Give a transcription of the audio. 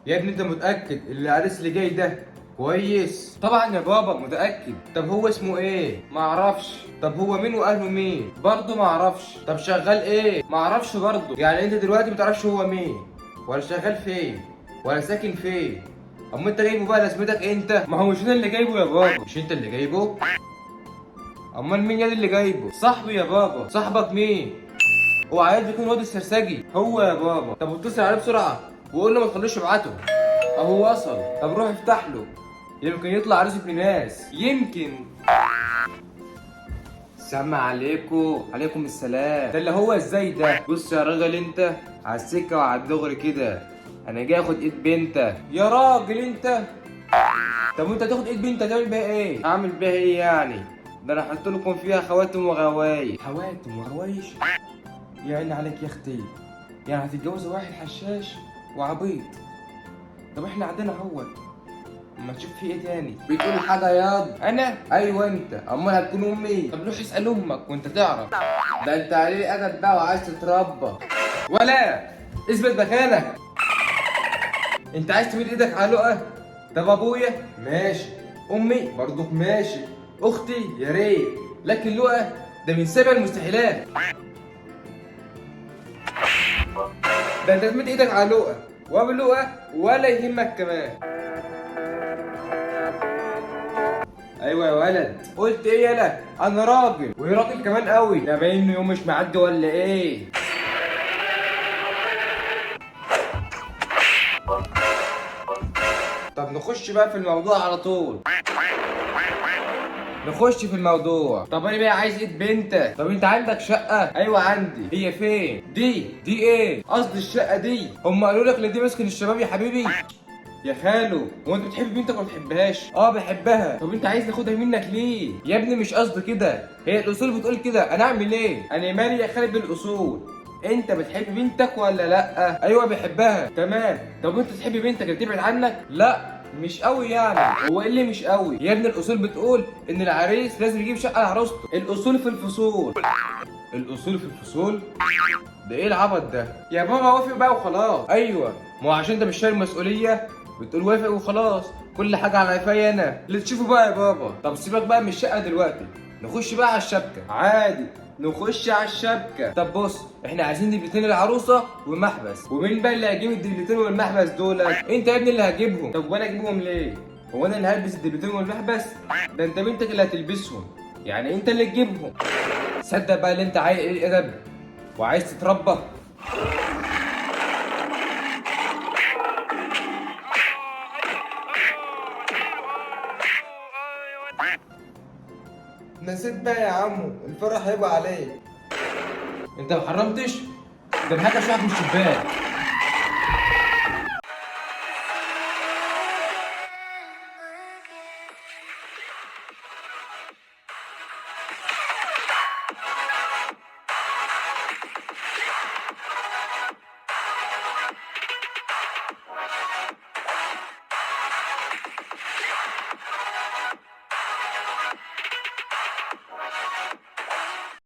يا ابني انت متأكد ان العريس اللي جاي ده كويس؟ طبعا يا بابا متأكد. طب هو اسمه ايه؟ معرفش. طب هو مين واهله مين؟ برضه معرفش. طب شغال ايه؟ معرفش برضه. يعني انت دلوقتي متعرفش هو مين ولا شغال فين ولا ساكن فين؟ اما انت جايبه بقى لازمتك انت؟ ما هو مش انا اللي جايبه يا بابا. مش انت اللي جايبه؟ امال مين اللي جايبه؟ صاحبي يا بابا. صاحبك مين؟ هو عايز يكون واد السرسجي هو يا بابا. طب اتصل عليه بسرعه وقول له ما تخليش يبعته. اهو وصل. طب روح افتح له، يمكن يطلع عريس ابن ناس، يمكن. السلام عليكم. عليكم السلام. ده اللي هو ازاي ده؟ بص يا راجل انت، على السكه وعلى الدغري كده، انا جاي اخد ايد بنتك. يا راجل انت، طب وانت تاخد ايد بنتك تعمل بيها ايه؟ اعمل بيها ايه يعني؟ ده انا احط لكم فيها خواتم وغوايش. خواتم وغوايش؟ يا عيني عليك يا اختي، يعني هتتجوز واحد حشاش وعبيط؟ طب احنا عندنا اهوت، اما تشوف في ايه تاني. بتقول حاجه ياض؟ انا؟ ايوه انت. امال هتكون امي؟ طب روح اسال امك وانت تعرف. ده انت عليه ادب بقى وعايز تتربى. ولا اثبت مكانك. انت عايز تمد ايدك على لقى؟ طب ابويا ماشي، امي برضك ماشي، اختي يا ريت، لكن لقى ده من سبع المستحيلات. ده انت تمد ايدك على لقى وابو لقى ولا يهمك كمان. ايوه يا ولد. قلت ايه يالا؟ انا راجل وراجل كمان قوي. ده باين انه يوم مش معدي ولا ايه؟ طب نخش بقى في الموضوع على طول. نخش في الموضوع. طب انا بقى عايز ايد بنتك. طب انت عندك شقة؟ ايوه عندي. هي فين؟ دي ايه؟ قصدي الشقة دي. هم قالوا لك ان دي مسكن الشباب يا حبيبي؟ يا خالو هو انت بتحب بنتك ولا ما بتحبهاش؟ اه بحبها. طب انت عايز تاخدها منك ليه؟ يا ابني مش قصدي كده، هي الاصول بتقول كده، انا اعمل ايه؟ انا مالي يا خالد بالاصول؟ انت بتحب بنتك ولا لا؟ ايوه بحبها. تمام. طب انت تحب بنتك اللي تبعد عنك؟ لا مش قوي يعني. هو ايه اللي مش قوي؟ يا ابني الاصول بتقول ان العريس لازم يجيب شقه لعروسته. الاصول في الفصول. الاصول في الفصول؟ ده ايه العبط ده؟ يا بابا وافق بقى وخلاص. ايوه، ما هو عشان انت مش شايل مسؤوليه بتقول وافق وخلاص. كل حاجه على قفايا انا اللي تشوفه بقى يا بابا. طب سيبك بقى من الشقه دلوقتي، نخش بقى على الشبكه. عادي نخش على الشبكه. طب بص، احنا عايزين دبلتين العروسه ومحبس. ومين بقى اللي هيجيب الدبلتين والمحبس دول؟ انت يا ابني اللي هتجيبهم. طب وانا اجيبهم ليه؟ هو انا اللي هلبس الدبلتين والمحبس؟ ده انت بنتك اللي هتلبسهم، يعني انت اللي تجيبهم. صدق بقى اللي انت عايز ايه الادب وعايز تتربى. نسيت بقى يا عمو، الفرح هيبقى عليك. انت ما حرمتش؟ ده الحاجه شافك من الشباك.